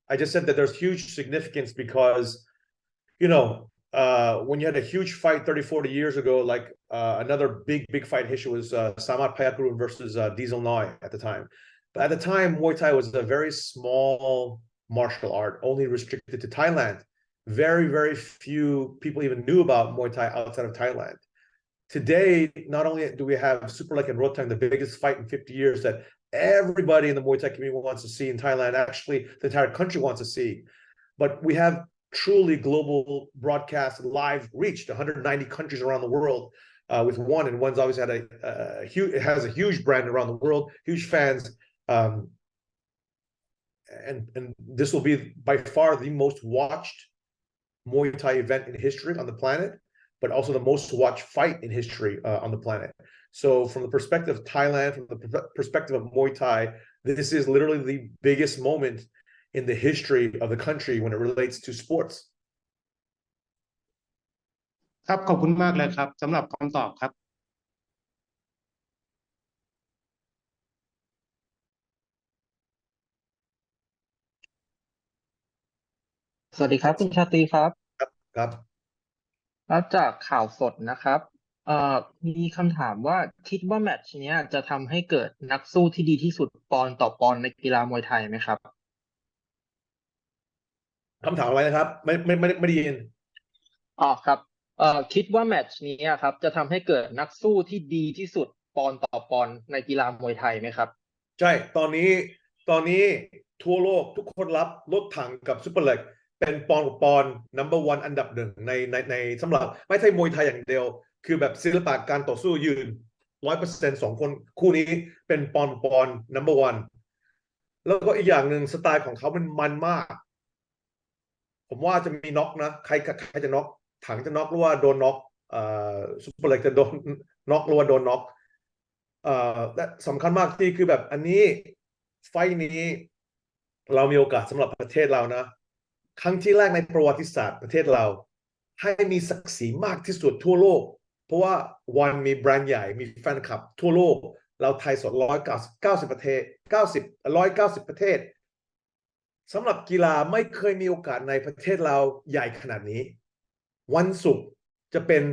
I just said that there's huge significance because, when you had a huge fight 30, 40 years ago, like another big fight issue was Samad Payakurun versus Diesel Noy at the time. But at the time, Muay Thai was a very small martial art, only restricted to Thailand. Very few people even knew about Muay Thai outside of Thailand. Today, not only do we have Super Leg and Rotang, the biggest fight in 50 years that everybody in the Muay Thai community wants to see in Thailand, actually the entire country wants to see, but we have truly global broadcast live reach to 190 countries around the world with one, and one's always had it has a huge brand around the world, huge fans, and this will be by far the most watched Muay Thai event in history on the planet, but also the most watched fight in history on the planet. So from the perspective of Thailand, from the perspective of Muay Thai, this is literally the biggest moment in the history of the country when it relates to sports. ครับขอบคุณมากเลยครับสำหรับคำตอบครับสวัสดีครับคุณชาตรีครับครับแล้วจากข่าวสดนะครับมีคำถามว่าคิดว่าแมตช์นี้จะทำให้เกิดนักสู้ที่ดีที่สุดปอนด์ต่อปอนด์ในกีฬามวยไทยไหมครับคำถามอะไรนะครับไม่ได้ยินครับคิดว่าแมตช์นี้ครับจะทำให้เกิดนักสู้ที่ดีที่สุดปอนด์ต่อปอนด์ในกีฬามวยไทยไหมครับใช่ตอนนี้ทั่วโลกทุกคนรับรถถังกับซุปเปอร์เล็กเป็นปอนด์ number one อันดับหนึ่งในสำหรับไม่ใช่มวยไทยอย่างเดียวคือแบบศิลปะการต่อสู้ยืน 100% 2 คนคู่นี้เป็นปอนด์ number one แล้วก็อีกอย่างหนึ่งสไตล์ของเขามันมากผมว่าจะมีน็อกนะใครจะน็อกถังจะน็อกหรือว่าโดนน็อกซุปเปอร์เล็กจะโดนน็อกหรือว่าโดนน็อกและสำคัญมากที่คือแบบอันนี้ไฟนี้เรามีโอกาสสำหรับประเทศเรานะครั้งที่แรกในประวัติศาสตร์ประเทศเราให้มีศักดิ์ศรีมากที่สุดทั่วโลกเพราะว่าวันมีแบรนด์ใหญ่มีแฟนคลับทั่วโลกเราไทยสด190ประเทศ190ประเทศสำหรับกีฬาไม่เคยมีโอกาสในประเทศเราใหญ่ขนาดนี้วันศุกร์จะเป็น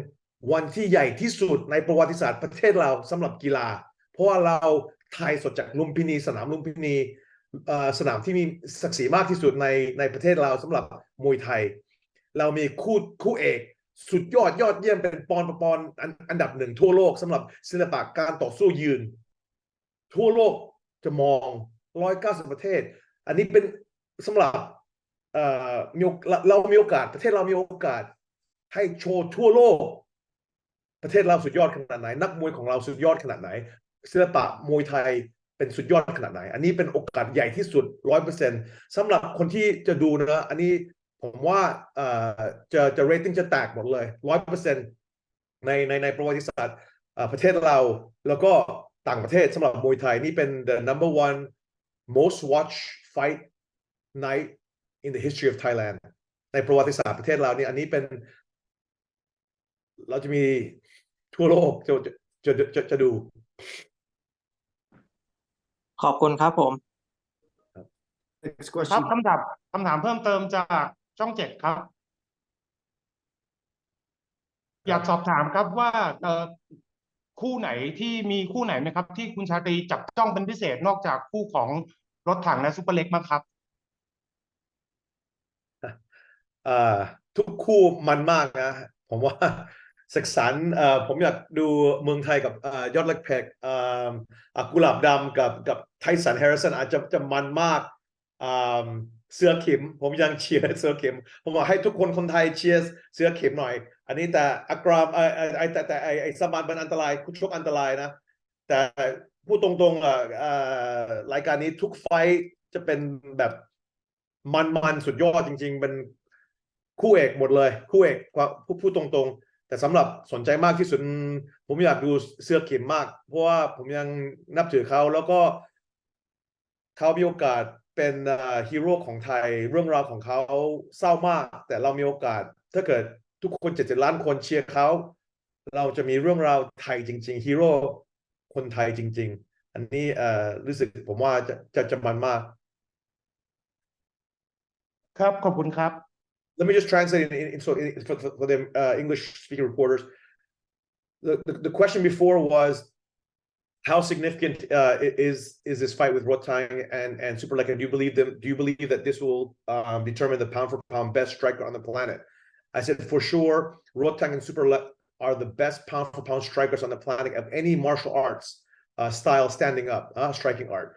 วันที่ใหญ่ที่สุดในประวัติศาสตร์ประเทศเราสำหรับกีฬาเพราะว่าเราไทยสดจากลุมพินีสนามลุมพินีสนามที่มีศักดิ์ศรีมากที่สุดในประเทศเราสำหรับมวยไทยเรามีคู่เอกสุดยอดเยี่ยมเป็นปอนด์อันดับหนึ่งทั่วโลกสำหรับศิลปะการต่อสู้ยืนทั่วโลกจะมอง190ประเทศอันนี้เป็นสำหรับเรามีโอกาสประเทศเรามีโอกาสให้โชว์ทั่วโลกประเทศเราสุดยอดขนาดไหนนักมวยของเราสุดยอดขนาดไหนศิลปะมวยไทยเป็นสุดยอดขนาดไหนอันนี้เป็นโอกาสใหญ่ที่สุด 100% สำหรับคนที่จะดูนะอันนี้ผมว่าจะเรตติ้งจะแตกหมดเลย 100% ในประวัติศาสตร์ประเทศเราแล้วก็ต่างประเทศสำหรับมวยไทยนี่เป็น the number one most watched fight night in the history of Thailand ในประวัติศาสตร์ประเทศเรานี่อันนี้เป็นเราจะมีทั่วโลกจะดูขอบคุณครับผม Next question ครับคำถามเพิ่มเติมจากช่อง7ครับอยากสอบถามครับว่าคู่ไหนไหมครับที่คุณชาตรีจับจ้องเป็นพิเศษนอกจากคู่ของรถถังและซุปเปอร์เล็กมั้งครับทุกคู่มันมากนะผมว่าศึกษาผมอยากดูเมืองไทยกับยอดเล็กเพกกุหลาบดำกับไทสันแฮร์ริสันอาจจะมันมากเสือเข็มผมยังเชียร์เสือเข็มผมบอกให้ทุกคนไทยเชียร์เสือเข็มหน่อยอันนี้แต่อักรามแต่ไอสมานมันอันตรายคู่ชกอันตรายนะแต่พูดตรงๆรายการนี้ทุกไฟจะเป็นแบบมันสุดยอดจริงๆเป็นคู่เอกหมดเลยคู่เอกพูดตรงๆแต่สำหรับสนใจมากที่สุดผมอยากดูเสือเข็มมากเพราะว่าผมยังนับถือเขาแล้วก็เขามีโอกาสเป็นฮีโร่ของไทยเรื่องราวของเขาเศร้ามากแต่เรามีโอกาสถ้าเกิดทุกคน70 ล้านคนเชียร์เขาเราจะมีเรื่องราวไทยจริงๆฮีโร่คนไทยจริงๆอันนี้รู้สึกผมว่าจะมันมาก ครับขอบคุณครับ Let me just translate for the English speaking reporters. The question before was, how significant is this fight with Rotang and Super Lekka? Do you believe that this will determine the pound for pound best striker on the planet? I said for sure, Rotang and Super Lekka are the best pound for pound strikers on the planet of any martial arts style, standing up striking art.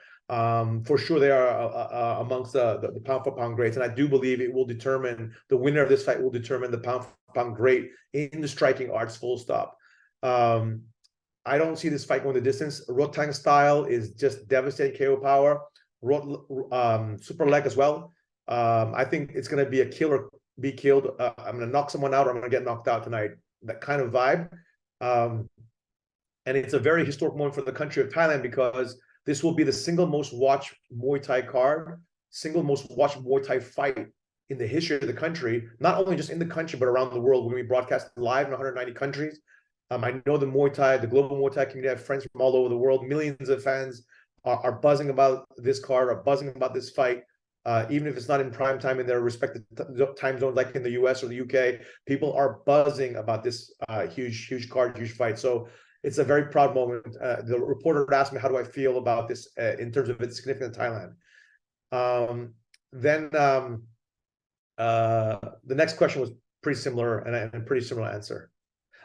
For sure, they are amongst the pound for pound greats, and I do believe it will determine the winner of this fight will determine the pound for pound great in the striking arts. Full stop. I don't see this fight going the distance. Rotang style is just devastating KO power. Super leg as well. I think it's going to be a kill or be killed. I'm going to knock someone out or I'm going to get knocked out tonight. That kind of vibe. And it's a very historic moment for the country of Thailand because this will be the single most watched Muay Thai card, single most watched Muay Thai fight in the history of the country, not only just in the country, but around the world. We're going to be broadcast live in 190 countries. I know the Muay Thai, the global Muay Thai community, I have friends from all over the world. Millions of fans are buzzing about this card, are buzzing about this fight. Even if it's not in prime time in their respective time zones, like in the US or the UK, people are buzzing about this huge card, huge fight. So it's a very proud moment. The reporter asked me, how do I feel about this in terms of its significance in Thailand? The next question was pretty similar and a pretty similar answer.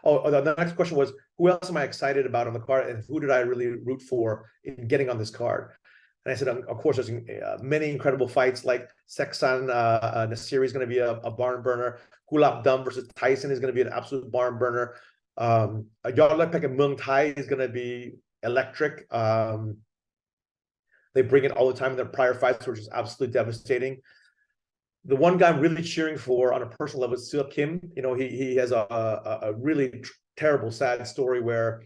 Oh, the next question was, who else am I excited about on the card, and who did I really root for in getting on this card? And I said, of course, there's many incredible fights, like Seksan Nasiri is going to be a barn burner. Gulab Dam versus Tyson is going to be an absolute barn burner. Yodlek Pek in Muang Thai is going to be electric. They bring it all the time in their prior fights, which is absolutely devastating. The one guy I'm really cheering for on a personal level is Seo Kim. You know, he has a really terrible, sad story where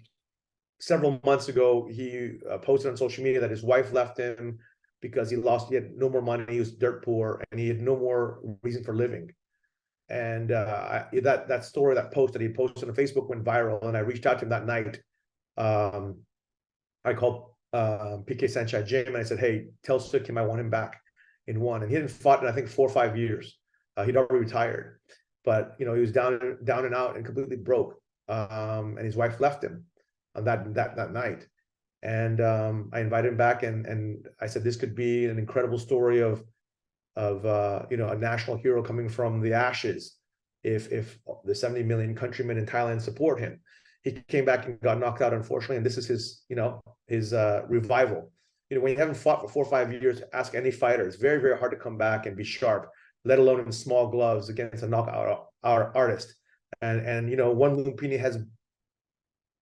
several months ago he posted on social media that his wife left him because he had no more money, he was dirt poor, and he had no more reason for living. And that story, that post that he posted on Facebook went viral, and I reached out to him that night. I called PK Sanchai Jim and I said, hey, tell Seo Kim I want him back in one. And he hadn't fought in, I think, 4 or 5 years. He'd already retired, but you know, he was down and out and completely broke. And his wife left him on that night. And I invited him back, and I said this could be an incredible story of you know, a national hero coming from the ashes if the 70 million countrymen in Thailand support him. He came back and got knocked out, unfortunately, and this is his, you know, his revival. You know, when you haven't fought for 4 or 5 years, ask any fighter. It's very, very hard to come back and be sharp, let alone in small gloves against a knockout artist. And you know, One Lumpini has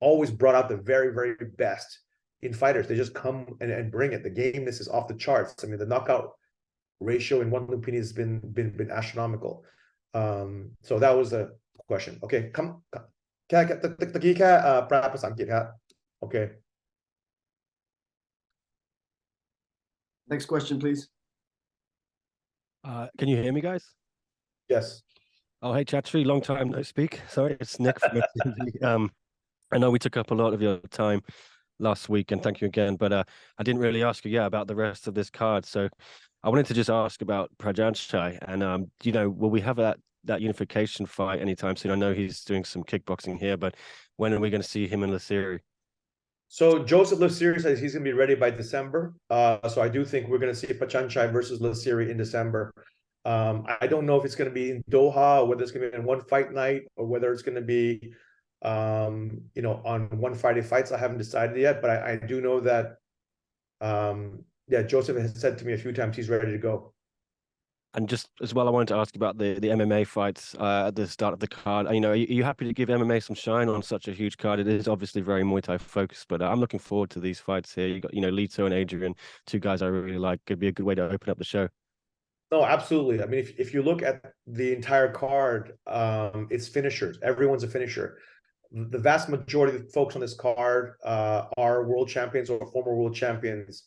always brought out the very, very best in fighters. They just come and bring it. The gameness is off the charts. I mean, the knockout ratio in One Lumpini has been astronomical. So that was the question. Okay,ตะกี้แค่แปลภาษาอังกฤษครับ Okay. Next question, please. Can you hear me, guys? Yes. Oh, hey, Chatri, long time no speak. Sorry, it's Nick from SCMV. I know we took up a lot of your time last week, and thank you again, but I didn't really ask you, about the rest of this card. So I wanted to just ask about Prajanchai, and you know, will we have that unification fight anytime soon? I know he's doing some kickboxing here, but when are we going to see him in Lasiri? So Joseph Lasiri says he's going to be ready by December. So I do think we're going to see Prajanchai versus Lasiri in December. I don't know if it's going to be in Doha, or whether it's going to be in one fight night, or whether it's going to be you know, on one Friday fights. I haven't decided yet, but I do know that yeah, Joseph has said to me a few times he's ready to go. And just as well, I wanted to ask about the MMA fights at the start of the card. You know, are you happy to give MMA some shine on such a huge card? It is obviously very Muay Thai focused, but I'm looking forward to these fights here. You got, you know, Lito and Adrian, 2 guys I really like. Could be a good way to open up the show. No, absolutely. I mean, if you look at the entire card, it's finishers. Everyone's a finisher. The vast majority of the folks on this card are world champions or former world champions.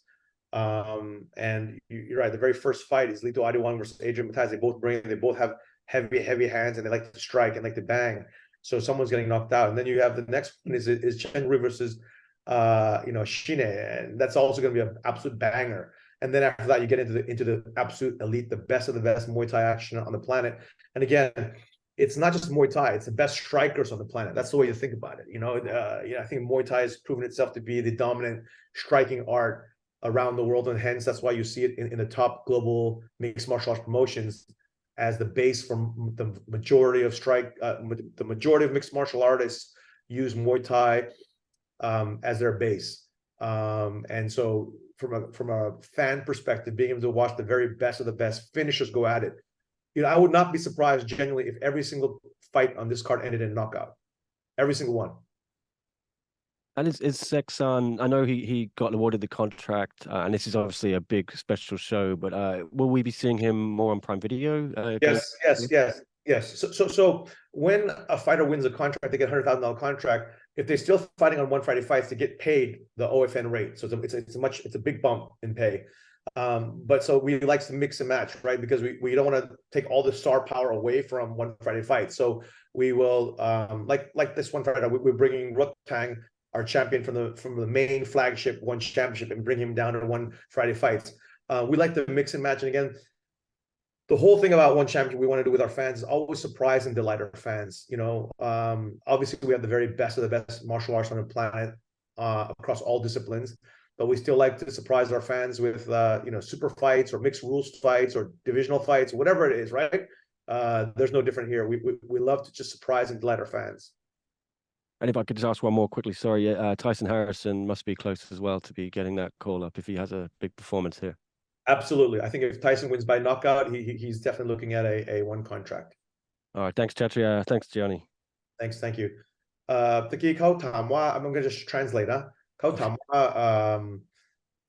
And you're right. The very first fight is Lito Adiwang versus Adrian Mataz. They both have heavy hands, and they like to strike and like to bang. So someone's getting knocked out. And then you have the next one is Chen Rui versus you know, Shine, and that's also going to be an absolute banger. and then after that you get into the absolute elite, the best of the best Muay Thai action on the planet. And again, it's not just Muay Thai; it's the best strikers on the planet. That's the way to think about it. I think Muay Thai has proven itself to be the dominant striking art around the world, and hence that's why you see it in the top global mixed martial arts promotions as the base for the majority of the majority of mixed martial artists use Muay Thai as their base. And so from a fan perspective, being able to watch the very best of the best finishers go at it, I would not be surprised genuinely if every single fight on this card ended in knockout. Every single one. And is Sexan, I know he got awarded the contract, and this is obviously a big special show, but will we be seeing him more on Prime Video? Yes. So when a fighter wins a contract, they get $100,000 contract. If they're still fighting on one Friday fights, they get paid the OFN rate. So it's a big bump in pay. But so we like to mix and match, right? Because we don't want to take all the star power away from one Friday fight. So we will like this one fighter, we're bringing Rotang, our champion from the main flagship one championship, and bring him down to one Friday fights. We like to mix and match. And again, the whole thing about one championship we want to do with our fans is always surprise and delight our fans. Obviously we have the very best of the best martial arts on the planet across all disciplines, but we still like to surprise our fans with super fights or mixed rules fights or divisional fights, whatever it is, right? There's no different here. We love to just surprise and delight our fans. And if I could just ask one more quickly, sorry, Tyson Harrison must be close as well to be getting that call up if he has a big performance here. Absolutely. I think if Tyson wins by knockout, he's definitely looking at a one contract. All right. Thanks, Chatri. Thanks, Gianni. Thank you. ตะกี้เขาถามว่า I'm going to just translate นะเขาถามว่า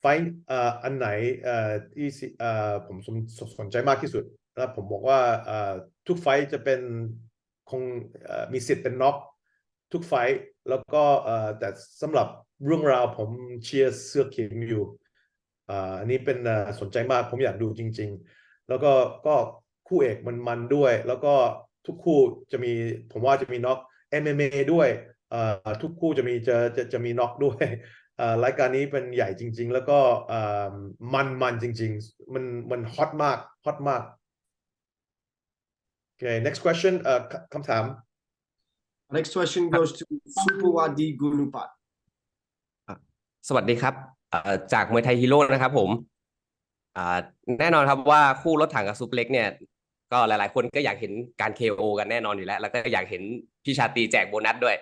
ไฟท์อันไหนที่ผมสนใจมากที่สุดแล้วผมบอกว่าทุกไฟท์จะเป็นคงมีสิทธิ์เป็นน็อกทุกไฟท์แล้วก็แต่สำหรับเรื่องราวผมเชียร์เสื้อเขียวอยู่อันนี้เป็นสนใจมากผมอยากดูจริงๆแล้วก็คู่เอกมันด้วยแล้วก็ทุกคู่จะมีผมว่าจะมีน็อก MMA ด้วยทุกคู่จะมีน็อกด้วยรายการนี้เป็นใหญ่จริงๆแล้วก็มันจริงๆมันฮอตมาก Okay, next question คำถาม Next question goes to Supawadi Gunupat สวัสดีครับจากมวยไทยฮีโร่นะครับผมแน่นอนครับว่าคู่รถถังกับซุปเล็กเนี่ยก็หลายๆคนก็อยากเห็นการ KO กันแน่นอนอยู่แล้วก็อยากเห็นพี่ชาตรีแจกโบนัสด้วย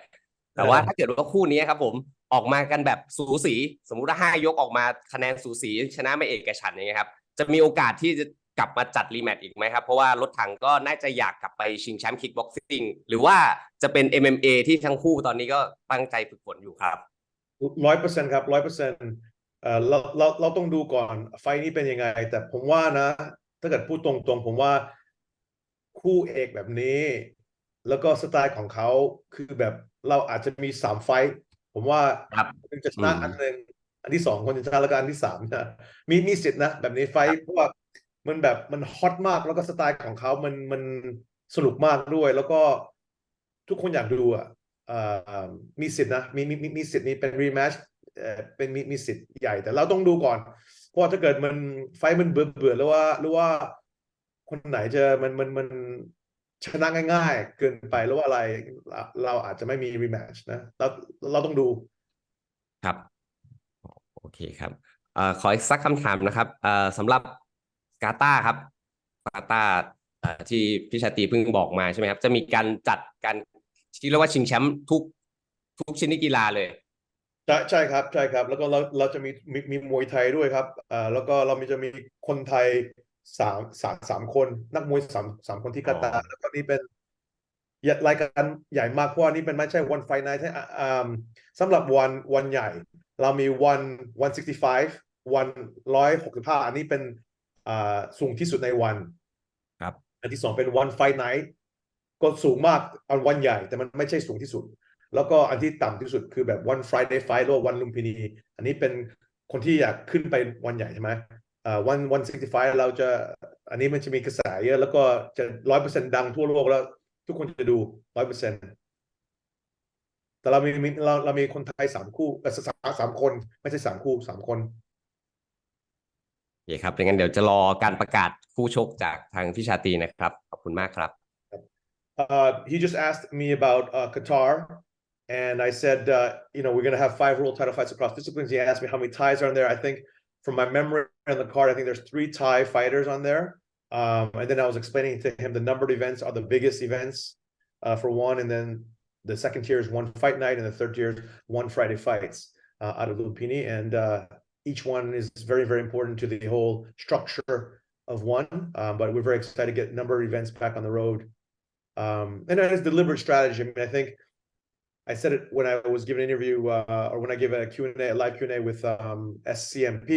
แต่ว่าถ้าเกิดว่าคู่นี้ครับผมออกมากันแบบสูสีสมมุติว่า5 ยกออกมาคะแนนสูสีชนะไม่เอกฉันท์อย่างเงี้ยครับจะมีโอกาสที่จะกลับมาจัดรีแมตช์อีกไหมครับเพราะว่ารถถังก็น่าจะอยากกลับไปชิงแชมป์คิกบ็อกซิ่งหรือว่าจะเป็น MMA ที่ทั้งคู่ตอนนี้ก็ตั้งใจฝึกฝนอยู่ครับ 100% ครับ 100%เราต้องดูก่อนไฟนี้เป็นยังไงแต่ผมว่านะถ้าเกิดพูดตรงๆผมว่าคู่เอกแบบนี้แล้วก็สไตล์ของเขาคือแบบเราอาจจะมี3ไฟผมว่าคนจะชนะอันหนึ่งอันที่2คนจะชนะแล้วก็อันที่3นะมีสิทธิ์นะแบบนี้ไฟเพราะว่ามันฮอตมากแล้วก็สไตล์ของเขามันสนุกมากด้วยแล้วก็ทุกคนอยากดูมีสิทธิ์นะมีสิทธิ์นี้เป็นรีแมชเป็นมีสิทธิ์ใหญ่แต่เราต้องดูก่อนเพราะถ้าเกิดมันไฟมันเบื่อหรือว่าคนไหนจะมันชนะง่ายๆเกินไปหรือว่าอะไรเราอาจจะไม่มีรีแมชนะเราต้องดูครับโอเคครับขออีกสักคำถามนะครับสำหรับกาตาร์ครับกาตาร์ที่พี่ชาตรีเพิ่งบอกมาใช่ไหมครับจะมีการจัดการที่เรียกว่าชิงแชมป์ทุกชนิดกีฬาเลยใช่ครับแล้วก็เราจะมีมวยไทยด้วยครับแล้วก็เราจะมีคนไทย3คนนักมวย3คนที่กาตาร์แล้วก็นี่เป็นรายการใหญ่มากเพราะว่านี่เป็นไม่ใช่วันไฟไนท์สำหรับวันใหญ่เรามี165วัน165อันนี้เป็นสูงที่สุดในวันครับอันที่2เป็นวันไฟไนท์ก็สูงมากอันวันใหญ่แต่มันไม่ใช่สูงที่สุดแล้วก็อันที่ต่ำที่สุดคือแบบวัน Friday Fight หรือวันลุมพินีอันนี้เป็นคนที่อยากขึ้นไปวันใหญ่ใช่ไหมวัน65เราจะอันนี้มันจะมีกระแสเยอะแล้วก็จะ 100% ดังทั่วโลกแล้วทุกคนจะดู 100% แต่เรามีคนไทย3 คู่3 คนไม่ใช่3 คู่3 คน โอเคครับดังนั้นเดี๋ยวจะรอการประกาศคู่ชกจากทางพี่ชาตรีนะครับขอบคุณมากครับ He just asked me about Qatar, and I said, we're going to have 5 world title fights across disciplines. He asked me how many Thais are on there. I think from my memory on the card, I think there's 3 Thai fighters on there. And then I was explaining to him the numbered events are the biggest events for one, and then the second tier is 1 fight night, and the third tier is 1 Friday fights out of Lumpini. And each one is very, very important to the whole structure of one. But we're very excited to get numbered events back on the road. And that is deliberate strategy. I mean, I think I said it when I was giving an interview or when I gave a Q&A, a live Q&A with SCMP,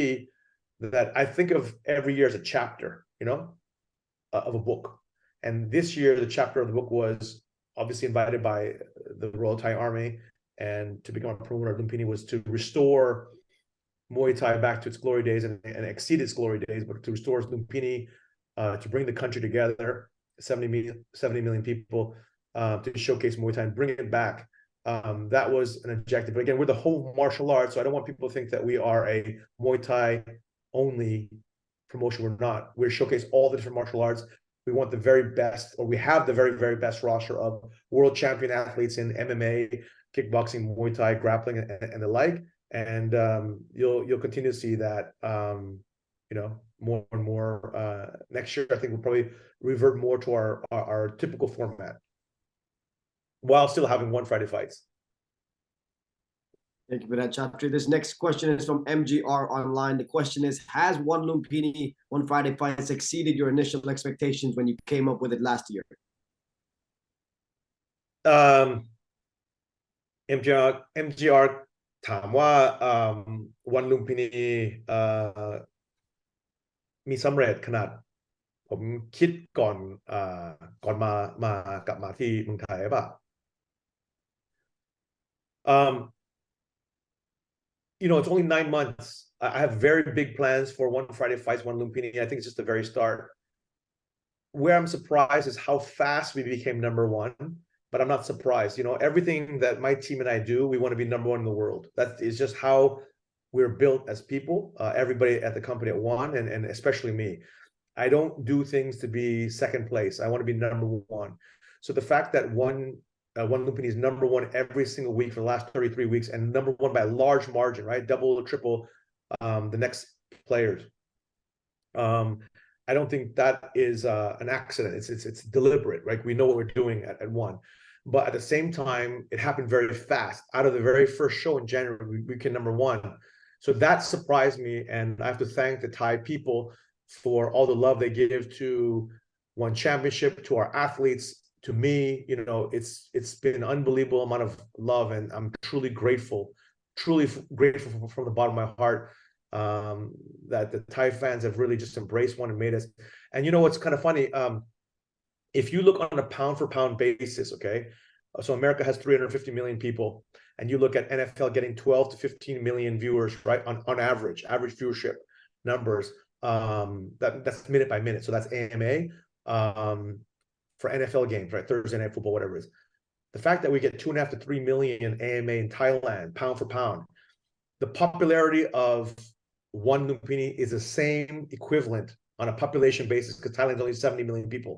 that I think of every year as a chapter, of a book. And this year, the chapter of the book was obviously invited by the Royal Thai Army, and to become a promoter of Lumpini was to restore Muay Thai back to its glory days and exceed its glory days, but to restore Lumpini, to bring the country together, 70 million people, to showcase Muay Thai and bring it back. That was an objective. But again, we're the whole martial arts, so I don't want people to think that we are a Muay Thai only promotion. We're not. We showcase all the different martial arts. We want the very best, or we have the very, very best roster of world champion athletes in MMA, kickboxing, Muay Thai, grappling, and the like. And you'll continue to see that, more and more. Next year, I think we'll probably revert more to our typical format, while still having 1 Friday fights. Thank you for that, Chatri. This next question is from MGR Online. The question is, has 1 Lumpini, 1 Friday fights exceeded your initial expectations when you came up with it last year? MGR ถามว่าวันลุมพินีมีสำเร็จขนาดผมคิดก่อนกลับมาที่เมืองไทยป่ะit's only 9 months. I have very big plans for 1 Friday fights, 1 Lumpini. I think it's just the very start. Where I'm surprised is how fast we became #1, but I'm not surprised. Everything that my team and I do, we want to be #1 in the world. That is just how we're built as people. Everybody at the company at one, and especially me. I don't do things to be second place. I want to be #1. So the fact that one Lumpini is #1 every single week for the last 33 weeks, and #1 by a large margin, right? Double or triple the next players. I don't think that is an accident. It's deliberate, right? We know what we're doing at one. But at the same time, it happened very fast. Out of the very first show in January, we came #1. So that surprised me, and I have to thank the Thai people for all the love they give to One Championship, to our athletes, to me. It's been an unbelievable amount of love, and I'm truly grateful from the bottom of my heart that the Thai fans have really just embraced one and made us. And what's kind of funny, if you look on a pound for pound basis, okay, so America has 350 million people, and you look at NFL getting 12 to 15 million viewers, right, on average viewership numbers, that's minute by minute. So that's AMA for NFL games, right, Thursday Night Football, whatever it is. The fact that we get 2.5 to 3 million AMA in Thailand, pound for pound, the popularity of 1 Lumpini is the same equivalent on a population basis, because Thailand is only 70 million people.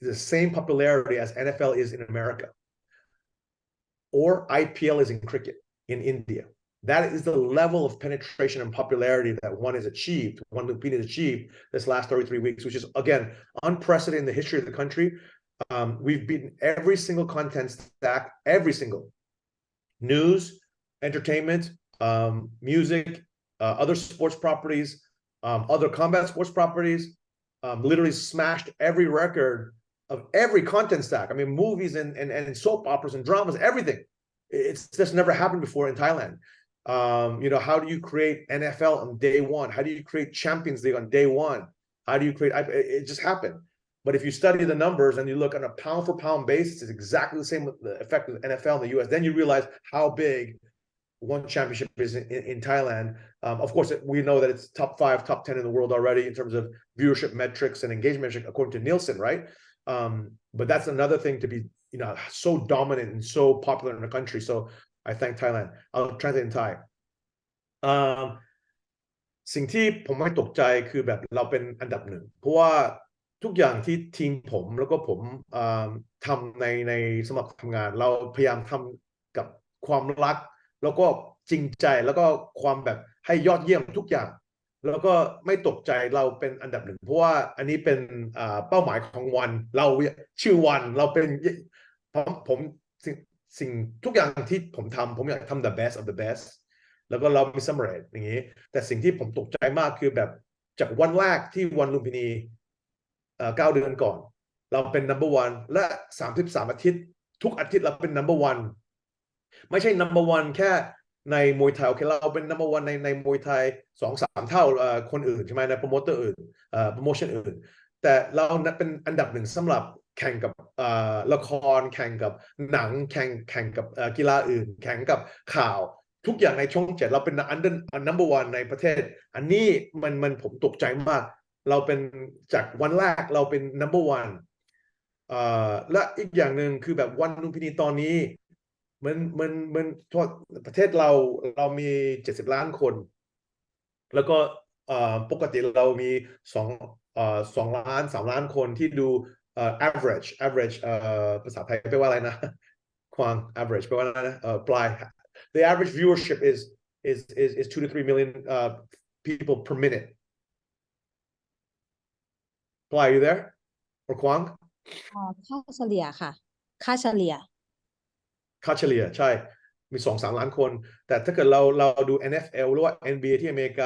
It's the same popularity as NFL is in America, or IPL is in cricket in India. That is the level of penetration and popularity that one Lumpini has achieved this last 33 weeks, which is, again, unprecedented in the history of the country. We've beaten every single content stack, every single news, entertainment, music, other sports properties, other combat sports properties, literally smashed every record of every content stack. I mean, movies and soap operas and dramas, everything. It's just never happened before in Thailand. How do you create NFL on day one? How do you create Champions League on day one? How do you create? It just happened. But if you study the numbers and you look on a pound for pound basis, it's exactly the same with the effect of the NFL in the US. Then you realize how big One Championship is in Thailand. Of course, we know that it's top 5, top 10 in the world already in terms of viewership metrics and engagement metrics, according to Nielsen, right? But that's another thing to be, so dominant and so popular in the country. So I thank Thailand. I'll translate in Thai. สิ่งที่ผมไม่ตกใจคือแบบเราเป็นอันดับหนึ่งเพราะว่าทุกอย่างที่ทีมผมแล้วก็ผมทำในสมัครทำงานเราพยายามทำกับความรักแล้วก็จริงใจแล้วก็ความแบบให้ยอดเยี่ยมทุกอย่างแล้วก็ไม่ตกใจเราเป็นอันดับหนึ่งเพราะว่าอันนี้เป็นเป้าหมายของวันเราชื่อวันเราเป็นผมสิ่งทุกอย่างที่ผมทำผมอยากทำ the best of the best แล้วก็เรามีสำเร็จอย่างนี้แต่สิ่งที่ผมตกใจมากคือแบบจากวันแรกที่วันลุมพินี9 เดือนก่อนเราเป็น number one และ33 อาทิตย์ทุกอาทิตย์เราเป็น number one ไม่ใช่ number one แค่ในมวยไทยโอเคเราเป็น number one ในมวยไทย2-3 เท่าคนอื่นใช่ไหมในโปรโมเตอร์อื่นโปรโมชั่นอื่นแต่เราเป็นอันดับหนึ่งสำหรับแข่งกับละครแข่งกับหนังแข่งกับกีฬาอื่นแข่งกับข่าวทุกอย่างในช่อง7เราเป็น number one ในประเทศอันนี้มันผมตกใจมากเราเป็นจากวันแรกเราเป็น number one และอีกอย่างหนึ่งคือแบบวันลุมพินีตอนนี้มันโทษประเทศเรามี70 ล้านคนแล้วก็ปกติเรามี2 ล้าน3 ล้านคนที่ดูaverage ภาษาไทยแปลว่าอะไรนะควาง average แปลว่าอะไรนะปลาย the average viewership is 2 to 3 million people per minute ปลาย you there or ควาง ค่าเฉลี่ยค่ะค่าเฉลี่ยใช่มี2-3 ล้านคนแต่ถ้าเกิดเราดู NFL หรือว่า NBA ที่อเมริก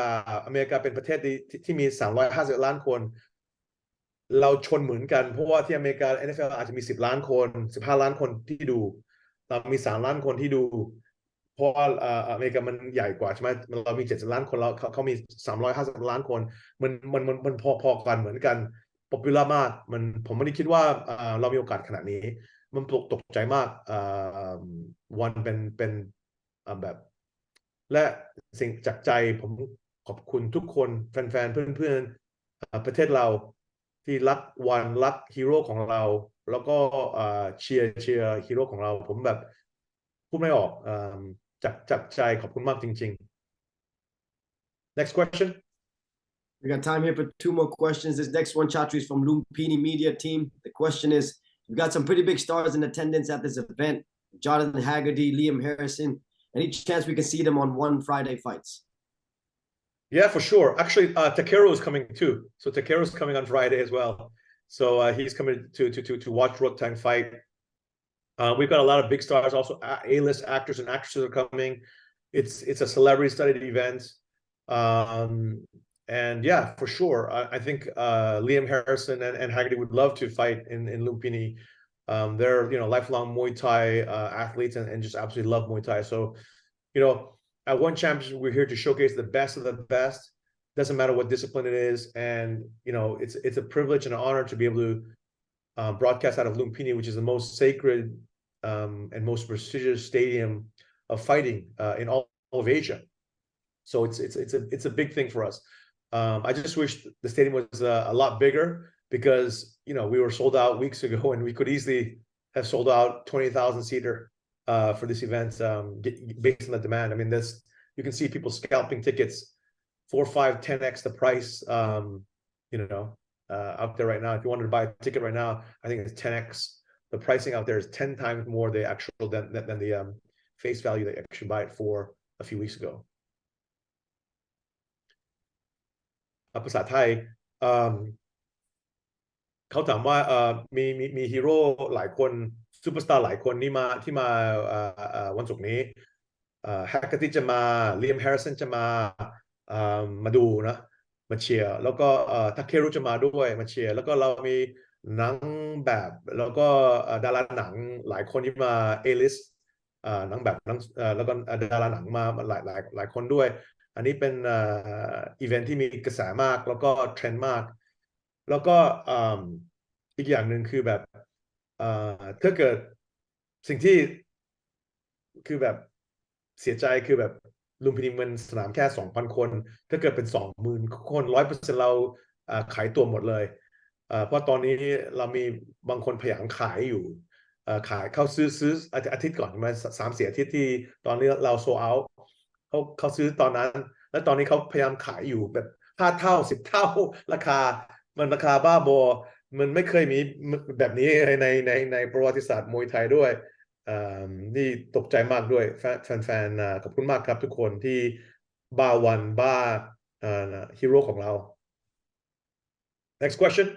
าเป็นประเทศที่มี350 ล้านคนเราชนเหมือนกันเพราะว่าที่อเมริกา NFL อาจจะมี10 ล้านคน15 ล้านคนที่ดูเรามี3 ล้านคนที่ดูเพราะว่าอเมริกามันใหญ่กว่าใช่ไหมเรามี70 ล้านคนแล้วเขามี350 ล้านคนมันพอกันเหมือนกันป๊อปปูล่ามากผมไม่ได้คิดว่าเรามีโอกาสขนาดนี้มันตกใจมากวันเป็นแบบและสิ่งจากใจผมขอบคุณทุกคนแฟนๆเพื่อนๆประเทศเราที่รักวันรักฮีโร่ของเราแล้วก็เชียร์ฮีโร่ของเราผมแบบพูดไม่ออกจากใจขอบคุณมากจริงๆ next question We got time here for 2 more questions. This next one, Chatri, is from Lumpini Media Team. The question is, we've got some pretty big stars in attendance at this event. Jonathan Haggerty, Liam Harrison. Any chance we can see them on One Friday Fights? Yeah, for sure. Actually, Takeru is coming too. So Takeru is coming on Friday as well. So he's coming to watch Rotang fight. We've got a lot of big stars, also A-list actors and actresses are coming. It's a celebrity-studded event. And yeah, for sure. I think Liam Harrison and Haggerty would love to fight in Lumpini. They're lifelong Muay Thai athletes and just absolutely love Muay Thai. So, at One Championship, we're here to showcase the best of the best. Doesn't matter what discipline it is, and it's a privilege and an honor to be able to broadcast out of Lumpini, which is the most sacred and most prestigious stadium of fighting in all of Asia. So it's a big thing for us. I just wish the stadium was a lot bigger because we were sold out weeks ago, and we could easily have sold out 20,000 seater for this event based on the demand. I mean, you can see people scalping tickets 4, 5, 10x the price. Out there right now. If you wanted to buy a ticket right now, I think it's 10x. The pricing out there is 10 times more the actual than the face value that you actually buy it for a few weeks ago. ภาษาไทยเขาถามว่ามีฮีโร่หลายคนซูเปอร์สตาร์หลายคนที่มาวันศุกร์นี้แฮกเกอร์ตี้จะมาลีมแฮร์ริสันจะมาดูนะมาเชียร์แล้วก็ทาเครุจะมาด้วยมาเชียร์แล้วก็เรามีหนังแบบแล้วก็ดาราหนังหลายคนที่มาA-listหนังแบบแล้วก็ดาราหนังมาหลายคนด้วยอันนี้เป็นอีเวนท์ที่มีกระแสมากแล้วก็เทรนด์มากแล้วก็อีกอย่างหนึ่งคือแบบถ้าเกิดสิ่งที่คือแบบเสียใจคือแบบลุมพินีมันสนามแค่ 2,000 คนถ้าเกิดเป็น 20,000 คน 100% เราขายตัวหมดเลยเพราะตอนนี้เรามีบางคนพยายามขายอยู่ขายเข้าซื้ออาทิตย์ก่อนมา3-4 อาทิตย์ที่ตอนนี้เราโซเอาเขาซื้อตอนนั้น และตอนนี้เขาพยายามขายอยู่แบบ5 เท่า 10 เท่าราคามันราคาบ้าบอมันไม่เคยมีแบบนี้ในประวัติศาสตร์มวยไทยด้วยนี่ตกใจมากด้วยแฟนขอบคุณมากครับทุกคนที่บ้าวันบ้าฮีโร่ของเรา next question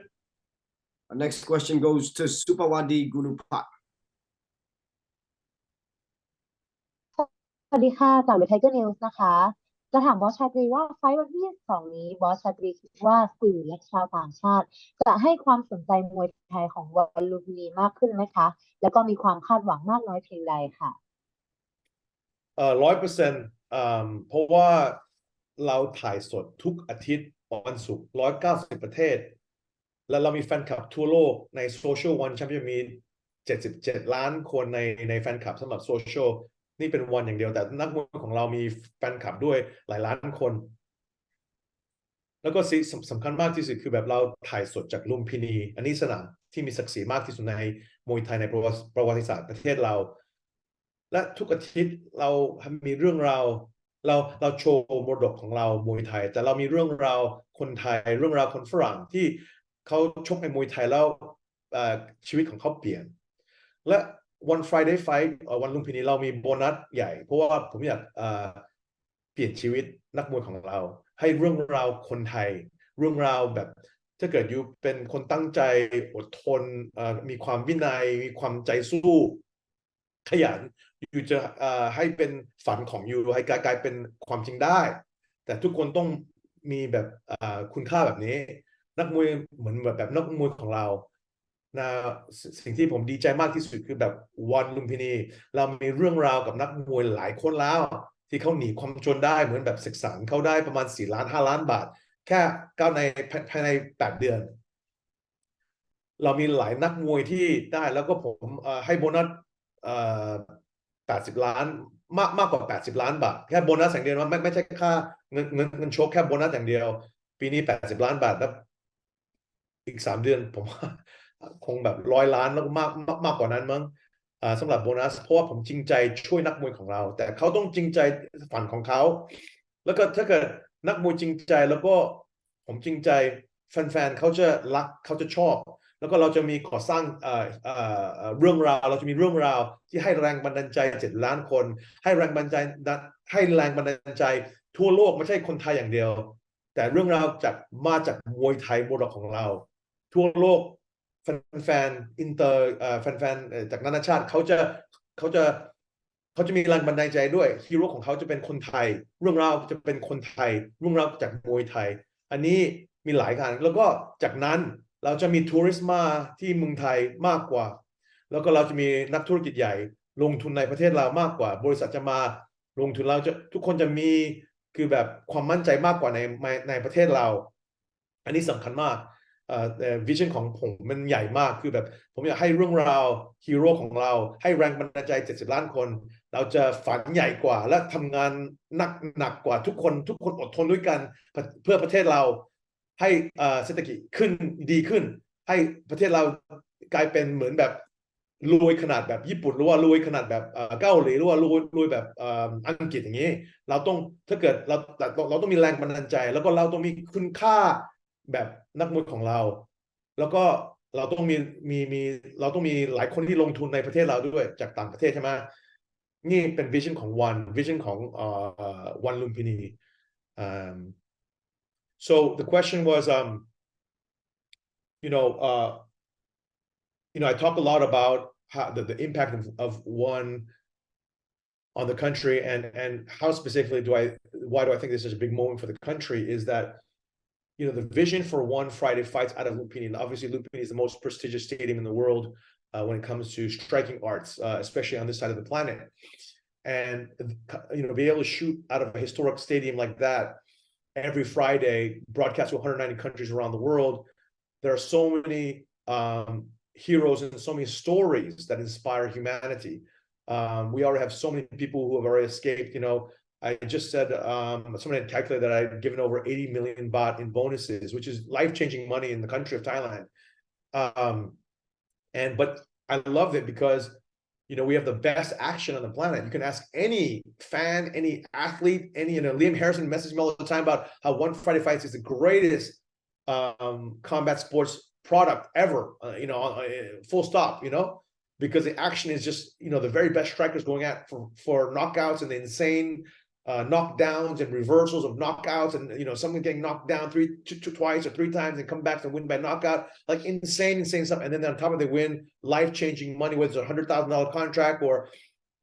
Our next question goes to Supawadi Gunupak. สวัสดีค่ะจากไทเกอร์นิวส์นะคะ จะถามบอสชาตรีว่าไฟล์วันที่22นี้บอสชาตรีคิดว่าสื่อและชาวต่างชาติ จะให้ความสนใจมวยไทยของวันลุมพินีมากขึ้นไหมคะ แล้วก็มีความคาดหวังมากน้อยเพียงใดค่ะ 100%เพราะว่าเราถ่ายสดทุกอาทิตย์วันศุกร์190 ประเทศ แล้วเรามีแฟนคลับทั่วโลกในโซเชียลวันแชมเปี้ยนมี77 ล้านคนในแฟนคลับสำหรับโซเชียลนี่เป็นวันอย่างเดียวแต่นักมวยของเรามีแฟนคลับด้วยหลายล้านคน แล้วก็สิ่งสำคัญมากที่สุดคือแบบเราถ่ายสดจากลุมพินีอันนี้สนามที่มีศักดิ์ศรีมากที่สุดในมวยไทยในประวัติศาสตร์ประเทศเราและทุกอาทิตย์เรามีเรื่องราวเราโชว์มรดกของเรามวยไทยแต่เรามีเรื่องราวคนไทยเรื่องราวคนฝรั่งที่เขาชกในมวยไทยแล้วชีวิตของเขาเปลี่ยนและวัน Friday Fight วันลุมพินีเรามีโบนัสใหญ่เพราะว่าผมอยากเปลี่ยนชีวิตนักมวยของเราให้เรื่องราวคนไทยเรื่องราวแบบถ้าเกิดยูเป็นคนตั้งใจอดทนมีความวินัยมีความใจสู้ขยันยูจะให้เป็นฝันของยูให้กลายเป็นความจริงได้แต่ทุกคนต้องมีแบบคุณค่าแบบนี้นักมวยเหมือนแบบนักมวยของเรานะสิ่งที่ผมดีใจมากที่สุดคือแบบวันลุมพินีเรามีเรื่องราวกับนักมวยหลายคนแล้วที่เขาหนีความจนได้เหมือนแบบศึกษาเขาได้ประมาณ4 ล้าน 5 ล้านบาทแค่ภายใน8 เดือนเรามีหลายนักมวยที่ได้แล้วก็ผมให้โบนัส80 ล้านมากกว่า80 ล้านบาทแค่โบนัสอย่างเดียวไม่ใช่ค่าเงินโชคแค่โบนัสอย่างเดียวปีนี้80 ล้านบาทแล้วอีก3 เดือนผมคงแบบ100 ล้านแล้วก็มากกว่านั้นมั้งสำหรับโบนัสเพราะว่าผมจริงใจช่วยนักมวยของเราแต่เขาต้องจริงใจฝันของเขาแล้วก็ถ้าเกิดนักมวยจริงใจแล้วก็ผมจริงใจแฟนๆเขาจะรักเขาจะชอบแล้วก็เราจะมีก่อสร้างเรื่องราวเราจะมีเรื่องราวที่ให้แรงบันดาลใจ7 ล้านคนให้แรงบันดาลใจทั่วโลกไม่ใช่คนไทยอย่างเดียวแต่เรื่องราวมาจากมวยไทยโบราณของเราทั่วโลกแฟนๆอินเตอร์แฟนๆจากนานาชาติเขาจะมีแรงบันดาลใจด้วยฮีโร่ของเขาจะเป็นคนไทยเรื่องราวจะเป็นคนไทยเรื่องราวจากมวยไทยอันนี้มีหลายการแล้วก็จากนั้นเราจะมีทัวริสต์มาที่เมืองไทยมากกว่าแล้วก็เราจะมีนักธุรกิจใหญ่ลงทุนในประเทศเรามากกว่าบริษัทจะมาลงทุนเราจะทุกคนจะมีคือแบบความมั่นใจมากกว่าในประเทศเราอันนี้สำคัญมากวิชั่นของผมมันใหญ่มากคือแบบผมอยากให้เรื่องราวฮีโร่ของเราให้แรงบันดาลใจ70 ล้านคนเราจะฝันใหญ่กว่าและทำงานหนักกว่าทุกคนอดทนด้วยกันเพื่อประเทศเราให้เศรษฐกิจดีขึ้นให้ประเทศเรากลายเป็นเหมือนแบบรวยขนาดแบบญี่ปุ่นหรือว่ารวยขนาดแบบเกาหลีหรือว่ารวยแบบอังกฤษอย่างนี้เราต้องถ้าเกิดเราต้องมีแรงบันดาลใจแล้วก็เราต้องมีคุณค่าแบบนักมวยของเราแล้วก็เราต้องมีหลายคนที่ลงทุนในประเทศเราด้วยจากต่างประเทศใช่ไหมนี่เป็นวิชั่นของวิชั่นของวันลุมพินี so the question was you know I talk a lot about how the impact of one on the country and how specifically why do I think this is a big moment for the country is that the vision for one Friday fights out of Lumpini, and obviously Lumpini is the most prestigious stadium in the world when it comes to striking arts, especially on this side of the planet. And be able to shoot out of a historic stadium like that every Friday, broadcast to 190 countries around the world. There are so many heroes and so many stories that inspire humanity. We already have so many people who have already escaped. I just said somebody had calculated that I'd given over 80 million baht in bonuses, which is life-changing money in the country of Thailand. But I love it because we have the best action on the planet. You can ask any fan, any athlete, Liam Harrison messages me all the time about how One Friday Fights is the greatest combat sports product ever, full stop, because the action is just, the very best strikers going at for knockouts and the insane knockdowns and reversals of knockouts, and someone getting knocked down twice or three times and come back and win by knockout, like insane stuff. And then on top of it, they win life-changing money, whether it's a $100,000 contract or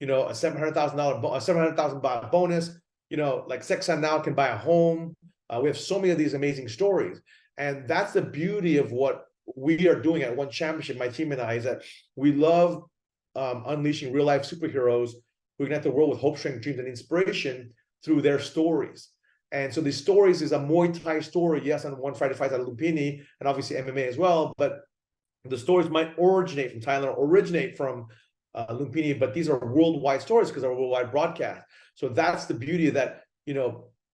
a $700,000 baht bonus. Like Seksan now can buy a home. We have so many of these amazing stories, and that's the beauty of what we are doing at One Championship, my team and I, is that we love unleashing real life superheroes who connect the world with hope, strength, dreams, and inspiration through their stories. And so these stories is a Muay Thai story, yes, on One Friday Fights out of Lumpini, and obviously MMA as well, but the stories might originate from Thailand or originate from Lumpini, but these are worldwide stories because they're worldwide broadcast. So that's the beauty of that,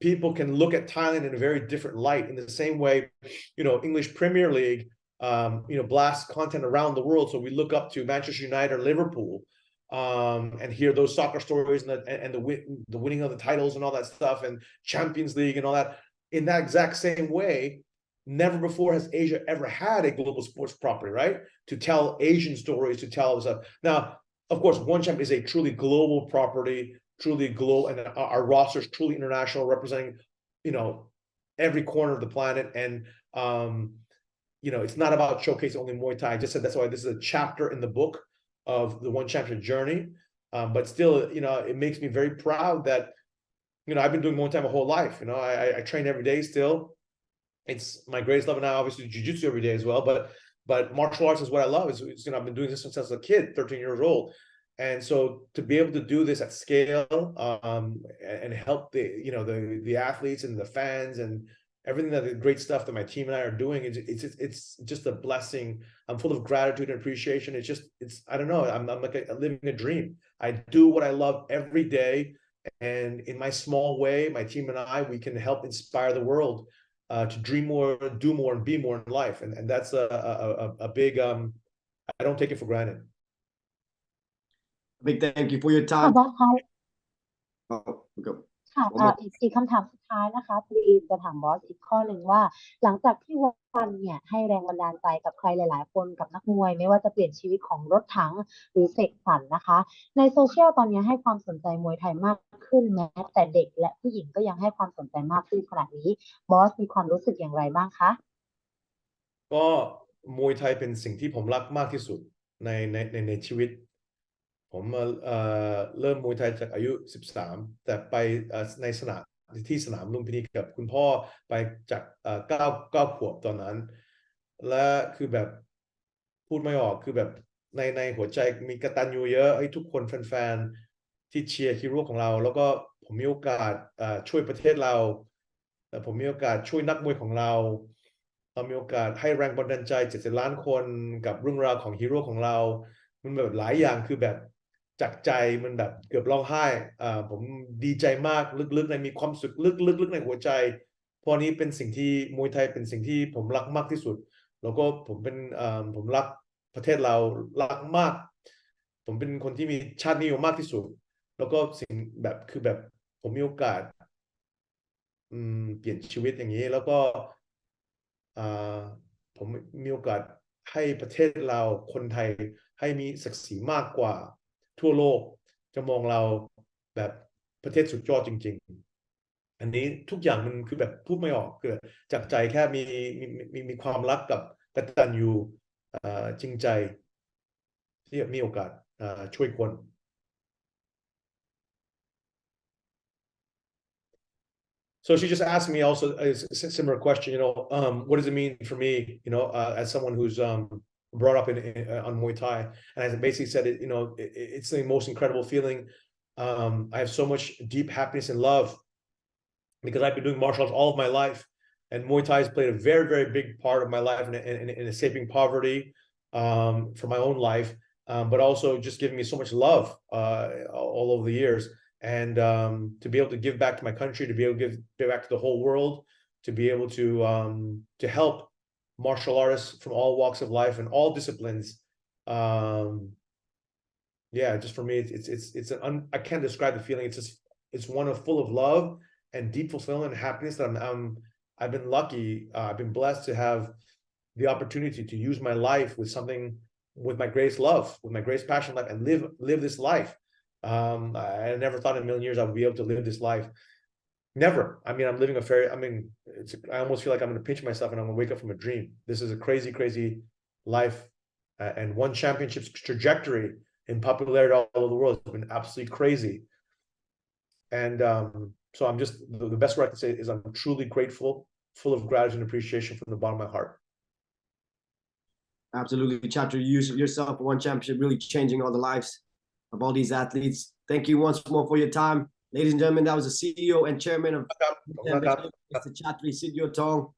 people can look at Thailand in a very different light, in the same way, English Premier League, blasts content around the world. So we look up to Manchester United or Liverpool, and hear those soccer stories and the winning of the titles and all that stuff, and Champions League and all that. In that exact same way, never before has Asia ever had a global sports property, right? To tell Asian stories, to tell stuff. Now, of course, One Champ is a truly global property, truly global, and our roster is truly international, representing, every corner of the planet. And it's not about showcasing only Muay Thai. I just said that's why this is a chapter in the book of the One Championship journey, but still, it makes me very proud that, I've been doing Muay Thai my whole life. I train every day still. It's my greatest love, and I obviously do jiu-jitsu every day as well. But martial arts is what I love. I've been doing this since I was a kid, 13 years old, and so to be able to do this at scale, and help the athletes and the fans and everything, that the great stuff that my team and I are doing, it's just a blessing. I'm full of gratitude and appreciation. I don't know. I'm like living a dream. I do what I love every day, and in my small way, my team and I, we can help inspire the world to dream more, do more, and be more in life. And that's a big, I don't take it for granted. A big thank you for your ค่ะ time. บอสคะ Oh, go. ค่ะ One more. อีกคำถามสุดท้ายนะคะพอดีจะถามบอสอีกข้อหนึ่งว่า หลังจากที่วันเนี่ยให้แรงบันดาลใจกับใครหลายๆคนกับนักมวย ไม่ว่าจะเปลี่ยนชีวิตของรถถังหรือเสกสรรนะคะ ในโซเชียลตอนนี้ให้ความสนใจมวยไทยมากขึ้นแม้แต่เด็กและผู้หญิงก็ยังให้ความสนใจมากขึ้นขนาดนี้บอสมีความรู้สึกอย่างไรบ้างคะ ก็มวยไทยเป็นสิ่งที่ผมรักมากที่สุดในชีวิต ผมเริ่มมวยไทยจากอายุ 13 แต่ไปในสนามลุมพินีกับคุณพ่อไปจาก9 ขวบตอนนั้น และคือแบบพูดไม่ออกคือแบบในหัวใจมีกตัญญูเยอะให้ทุกคนแฟนๆที่เชียร์ฮีโร่ของเรา แล้วก็ผมมีโอกาสช่วยประเทศเราผมมีโอกาสช่วยนักมวยของเรามีโอกาสให้แรงบันดาลใจ70 ล้านคนกับเรื่องราวของฮีโร่ของเรา มันแบบหลายอย่างคือแบบจากใจมันแบบเกือบร้องไห้ผมดีใจมากลึกๆในมีความสุขลึกๆในหัวใจเพราะนี้เป็นสิ่งที่มวยไทยเป็นสิ่งที่ผมรักมากที่สุดแล้วก็ผมรักประเทศเรารักมากผมเป็นคนที่มีชาตินิยมมากที่สุดแล้วก็สิ่งแบบคือแบบผมมีโอกาสเปลี่ยนชีวิตอย่างนี้แล้วก็ผมมีโอกาสให้ประเทศเราคนไทยให้มีศักดิ์ศรีมากกว่าทั่วโลกจะมองเราแบบประเทศสุดยอดจริงๆอันนี้ทุกอย่างมันคือแบบพูดไม่ออกคือจากใจแค่มีความรักกับกตัญญูจริงใจที่มีโอกาสช่วยคน So she just asked me also a similar question, what does it mean for me, as someone who's brought up on Muay Thai, and I basically said it's the most incredible feeling. I have so much deep happiness and love because I've been doing martial arts all of my life, and Muay Thai has played a very, very big part of my life in escaping poverty for my own life, but also just giving me so much love all over the years. And to be able to give back to my country, to be able to give back to the whole world, to be able to help martial artists from all walks of life and all disciplines yeah, just for me, I can't describe the feeling. It's one of full of love and deep fulfillment and happiness that I've been lucky. I've been blessed to have the opportunity to use my life with my greatest love, with my greatest passion life, and live this life. I never thought in a million years I would be able to live this life. Never. I mean, I'm living I almost feel like I'm going to pinch myself and I'm going to wake up from a dream. This is a crazy, crazy life. And one championship's trajectory in popularity all over the world has been absolutely crazy. And so I'm just, the best word I can say is I'm truly grateful, full of gratitude and appreciation from the bottom of my heart. Absolutely, Chatra. You yourself one championship really changing all the lives of all these athletes. Thank you once more for your time. Ladies and gentlemen, that was the CEO and chairman of Mr. Chatri Sidyotong.